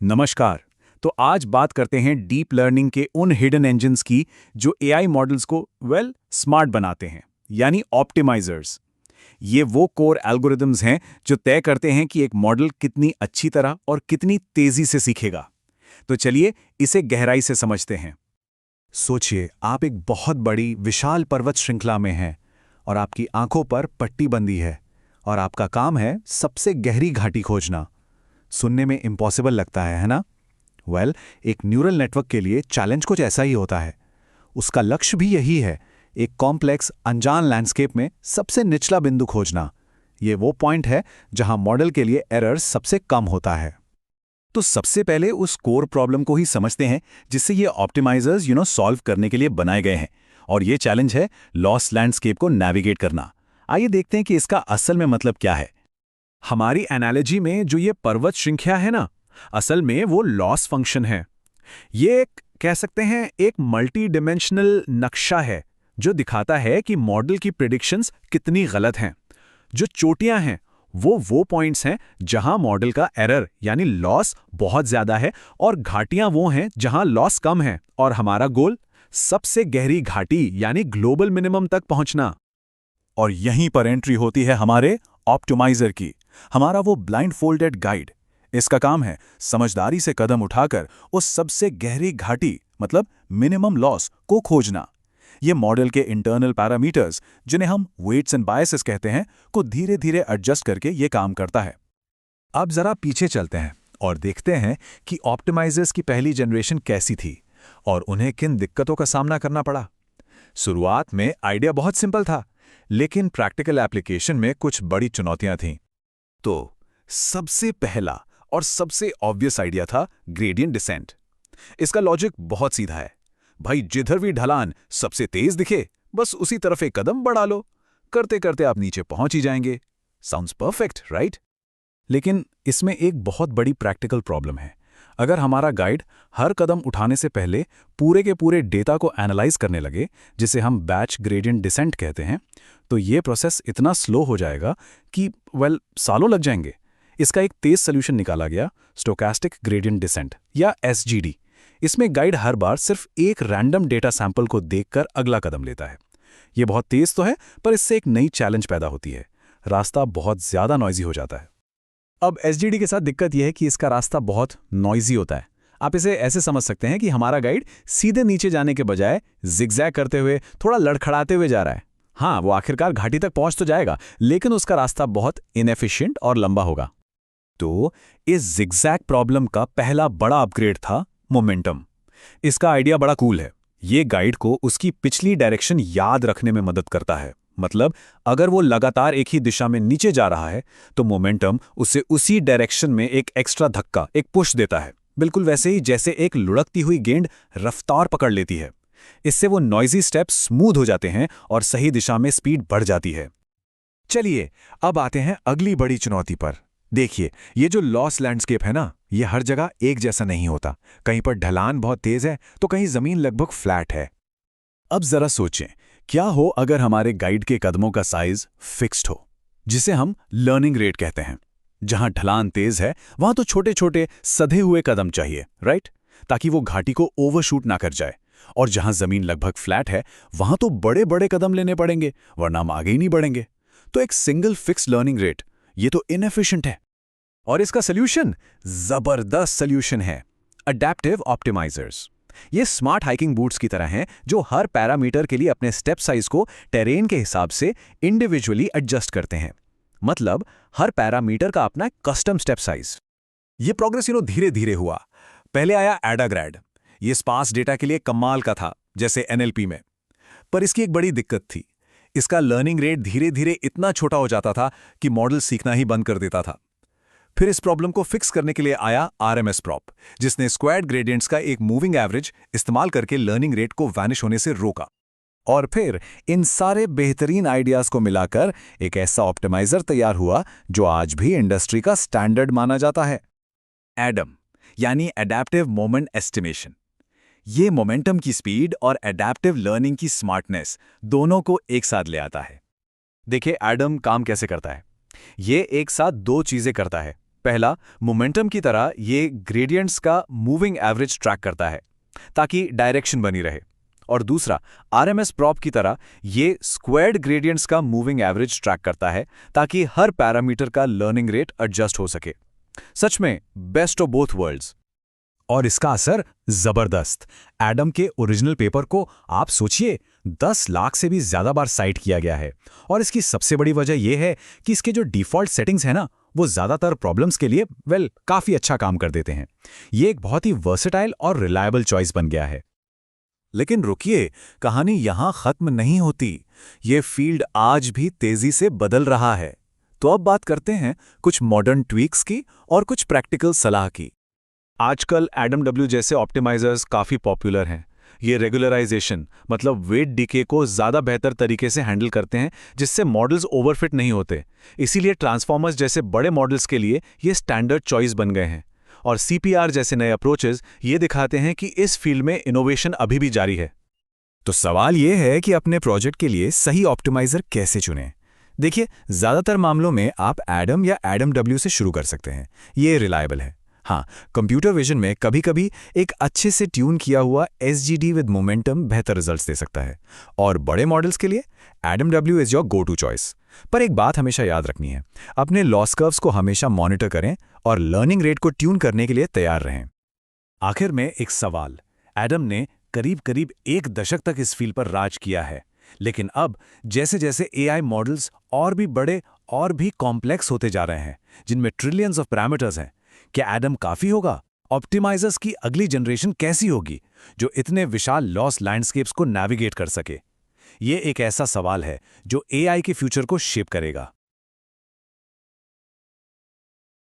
नमस्कार। तो आज बात करते हैं डीप लर्निंग के उन हिडन इंजन्स की जो एआई मॉडल्स को स्मार्ट बनाते हैं, यानी ऑप्टिमाइजर्स। ये वो कोर एल्गोरिदम्स हैं जो तय करते हैं कि एक मॉडल कितनी अच्छी तरह और कितनी तेजी से सीखेगा। तो चलिए इसे गहराई से समझते हैं। सोचिए, आप एक बहुत बड़ी विशाल पर्वत श्रृंखला में हैं और आपकी आंखों पर पट्टी बंदी है और आपका काम है सबसे गहरी घाटी खोजना। सुनने में इम्पॉसिबल लगता है ना? एक न्यूरल नेटवर्क के लिए चैलेंज कुछ ऐसा ही होता है। उसका लक्ष्य भी यही है, एक कॉम्प्लेक्स अनजान लैंडस्केप में सबसे निचला बिंदु खोजना। ये वो पॉइंट है जहां मॉडल के लिए एरर्स सबसे कम होता है। तो सबसे पहले उस कोर प्रॉब्लम को ही समझते हैं जिससे ये ऑप्टिमाइजर्स सॉल्व करने के लिए बनाए गए हैं। और ये चैलेंज है लॉस लैंडस्केप को नेविगेट करना। आइए देखते हैं कि इसका असल में मतलब क्या है। हमारी एनालॉजी में जो ये पर्वत श्रृंखला है ना, असल में वो लॉस फंक्शन है। ये कह सकते हैं एक मल्टी डिमेंशनल नक्शा है जो दिखाता है कि मॉडल की प्रेडिक्शंस कितनी गलत हैं। जो चोटियां हैं वो पॉइंट्स हैं जहां मॉडल का एरर यानी लॉस बहुत ज्यादा है, और घाटियां वो हैं जहां लॉस कम है। और हमारा गोल सबसे गहरी घाटी यानी ग्लोबल मिनिमम तक पहुंचना। और यहीं पर एंट्री होती है हमारे ऑप्टिमाइजर की, हमारा वो ब्लाइंड फोल्डेड गाइड। इसका काम है समझदारी से कदम उठाकर उस सबसे गहरी घाटी मतलब मिनिमम लॉस को खोजना। ये मॉडल के इंटरनल पैरामीटर्स, जिन्हें हम वेट्स एंड बायसेस कहते हैं, को धीरे धीरे एडजस्ट करके ये काम करता है। अब जरा पीछे चलते हैं और देखते हैं कि ऑप्टिमाइजर्स की पहली जनरेशन कैसी थी और उन्हें किन दिक्कतों का सामना करना पड़ा। शुरुआत में आइडिया बहुत सिंपल था, लेकिन प्रैक्टिकल एप्लीकेशन में कुछ बड़ी चुनौतियां थीं। तो सबसे पहला और सबसे ऑब्वियस आइडिया था ग्रेडियंट डिसेंट। इसका लॉजिक बहुत सीधा है भाई, जिधर भी ढलान सबसे तेज दिखे बस उसी तरफ एक कदम बढ़ा लो, करते करते आप नीचे पहुंच ही जाएंगे। Sounds perfect, right? लेकिन इसमें एक बहुत बड़ी प्रैक्टिकल प्रॉब्लम है। अगर हमारा गाइड हर कदम उठाने से पहले पूरे के पूरे डेटा को एनालाइज करने लगे, जिसे हम बैच ग्रेडियंट डिसेंट कहते हैं, तो ये प्रोसेस इतना स्लो हो जाएगा कि सालों लग जाएंगे। इसका एक तेज सोल्यूशन निकाला गया, स्टोकास्टिक ग्रेडियंट डिसेंट या एसजीडी। इसमें गाइड हर बार सिर्फ एक रैंडम डेटा सैंपल को देखकर अगला कदम लेता है। ये बहुत तेज तो है, पर इससे एक नई चैलेंज पैदा होती है। रास्ता बहुत ज्यादा नॉइजी हो जाता है। अब एसजीडी के साथ दिक्कत यह है कि इसका रास्ता बहुत नॉइजी होता है। आप इसे ऐसे समझ सकते हैं कि हमारा गाइड सीधे नीचे जाने के बजाय जिगजैग करते हुए, थोड़ा लड़खड़ाते हुए जा रहा है। हाँ, वो आखिरकार घाटी तक पहुंच तो जाएगा, लेकिन उसका रास्ता बहुत इनएफिशिएंट और लंबा होगा। तो इस जिगजैग प्रॉब्लम का पहला बड़ा अपग्रेड था मोमेंटम। इसका आइडिया बड़ा कूल है। ये गाइड को उसकी पिछली डायरेक्शन याद रखने में मदद करता है। मतलब अगर वो लगातार एक ही दिशा में नीचे जा रहा है तो मोमेंटम उसे उसी डायरेक्शन में एक एक्स्ट्रा धक्का, एक पुश देता है, बिल्कुल वैसे ही जैसे एक लुढ़कती हुई गेंद रफ्तार पकड़ लेती है। इससे वो नॉइजी स्टेप्स स्मूथ हो जाते हैं और सही दिशा में स्पीड बढ़ जाती है। चलिए अब आते हैं अगली बड़ी चुनौती पर। देखिए, ये जो लॉस लैंडस्केप है ना, ये हर जगह एक जैसा नहीं होता। कहीं पर ढलान बहुत तेज है तो कहीं जमीन लगभग फ्लैट है। अब जरा सोचें, क्या हो अगर हमारे गाइड के कदमों का साइज फिक्स्ड हो, जिसे हम लर्निंग रेट कहते हैं। जहां ढलान तेज है वहां तो छोटे छोटे सधे हुए कदम चाहिए, राइट? ताकि वो घाटी को ओवरशूट ना कर जाए। और जहां जमीन लगभग फ्लैट है वहां तो बड़े बड़े कदम लेने पड़ेंगे, वरना हम आगे ही नहीं बढ़ेंगे। तो एक सिंगल फिक्स लर्निंग रेट, ये तो इनएफिशिएंट है। और इसका सोल्यूशन जबरदस्त सोल्यूशन है, अडैप्टिव ऑप्टिमाइजर्स। ये स्मार्ट हाइकिंग बूट्स की तरह हैं जो हर पैरामीटर के लिए अपने स्टेप साइज को टेरेन के हिसाब से इंडिविजुअली एडजस्ट करते हैं। मतलब हर पैरामीटर का अपना कस्टम स्टेप साइज। ये प्रोग्रेस धीरे धीरे हुआ। पहले आया एडाग्रैड। ये स्पार्स डेटा के लिए कमाल का था, जैसे एनएलपी में। पर इसकी एक बड़ी दिक्कत थी, इसका लर्निंग रेट धीरे धीरे इतना छोटा हो जाता था कि मॉडल सीखना ही बंद कर देता था। फिर इस प्रॉब्लम को फिक्स करने के लिए आया आरएमएस प्रॉप, जिसने स्क्वायर्ड ग्रेडियंट्स का एक मूविंग एवरेज इस्तेमाल करके लर्निंग रेट को वैनिश होने से रोका। और फिर इन सारे बेहतरीन आइडियाज को मिलाकर एक ऐसा ऑप्टिमाइजर तैयार हुआ जो आज भी इंडस्ट्री का स्टैंडर्ड माना जाता है, एडम, यानी एडैप्टिव मोमेंट एस्टिमेशन। ये मोमेंटम की स्पीड और एडैप्टिव लर्निंग की स्मार्टनेस दोनों को एक साथ ले आता है। देखिए एडम काम कैसे करता है। ये एक साथ दो चीजें करता है। पहला, मोमेंटम की तरह ये ग्रेडियंट्स का मूविंग एवरेज ट्रैक करता है ताकि डायरेक्शन बनी रहे। और दूसरा, आरएमएस प्रॉप की तरह ये स्क्वायर्ड ग्रेडियंट्स का मूविंग एवरेज ट्रैक करता है ताकि हर पैरामीटर का लर्निंग रेट एडजस्ट हो सके। सच में बेस्ट ऑफ बोथ वर्ल्ड्स। और इसका असर जबरदस्त। एडम के ओरिजिनल पेपर को आप सोचिए 10 लाख से भी ज्यादा बार साइट किया गया है। और इसकी सबसे बड़ी वजह यह है कि इसके जो डिफॉल्ट सेटिंग्स हैं ना, वो ज्यादातर प्रॉब्लम्स के लिए काफी अच्छा काम कर देते हैं। ये एक बहुत ही वर्सेटाइल और रिलायबल चॉइस बन गया है। लेकिन रुकिए, कहानी यहां खत्म नहीं होती। ये फील्ड आज भी तेजी से बदल रहा है। तो अब बात करते हैं कुछ मॉडर्न ट्वीक्स की और कुछ प्रैक्टिकल सलाह की। आजकल एडम जैसे ऑप्टिमाइजर्स काफी पॉपुलर हैं। ये रेगुलराइजेशन मतलब वेट डीके को ज्यादा बेहतर तरीके से हैंडल करते हैं, जिससे मॉडल्स ओवरफिट नहीं होते। इसीलिए ट्रांसफॉर्मर्स जैसे बड़े मॉडल्स के लिए ये स्टैंडर्ड चॉइस बन गए हैं। और सीपीआर जैसे नए अप्रोचेस ये दिखाते हैं कि इस फील्ड में इनोवेशन अभी भी जारी है। तो सवाल ये है कि अपने प्रोजेक्ट के लिए सही ऑप्टिमाइजर कैसे चुनें। देखिए, ज्यादातर मामलों में आप एडम या एडम से शुरू कर सकते हैं। ये रिलायबल है। हाँ, कंप्यूटर विजन में कभी-कभी एक अच्छे से ट्यून किया हुआ एसजीडी विद मोमेंटम बेहतर रिजल्ट्स दे सकता है। और बड़े मॉडल्स के लिए Adam is your go to choice. पर एक बात हमेशा याद रखनी है, अपने लॉस कर्व्स को हमेशा मॉनिटर करें और लर्निंग रेट को ट्यून करने के लिए तैयार रहें। आखिर में एक सवाल, एडम ने करीब 1 दशक तक इस फील्ड पर राज किया है, लेकिन अब जैसे जैसे एआई मॉडल्स और भी बड़े और भी कॉम्प्लेक्स होते जा रहे हैं, जिनमें ट्रिलियंस ऑफ पैरामीटर्स हैं, क्या एडम काफी होगा? ऑप्टिमाइजर्स की अगली जनरेशन कैसी होगी जो इतने विशाल लॉस लैंडस्केप्स को नेविगेट कर सके? ये एक ऐसा सवाल है जो एआई के फ्यूचर को शेप करेगा।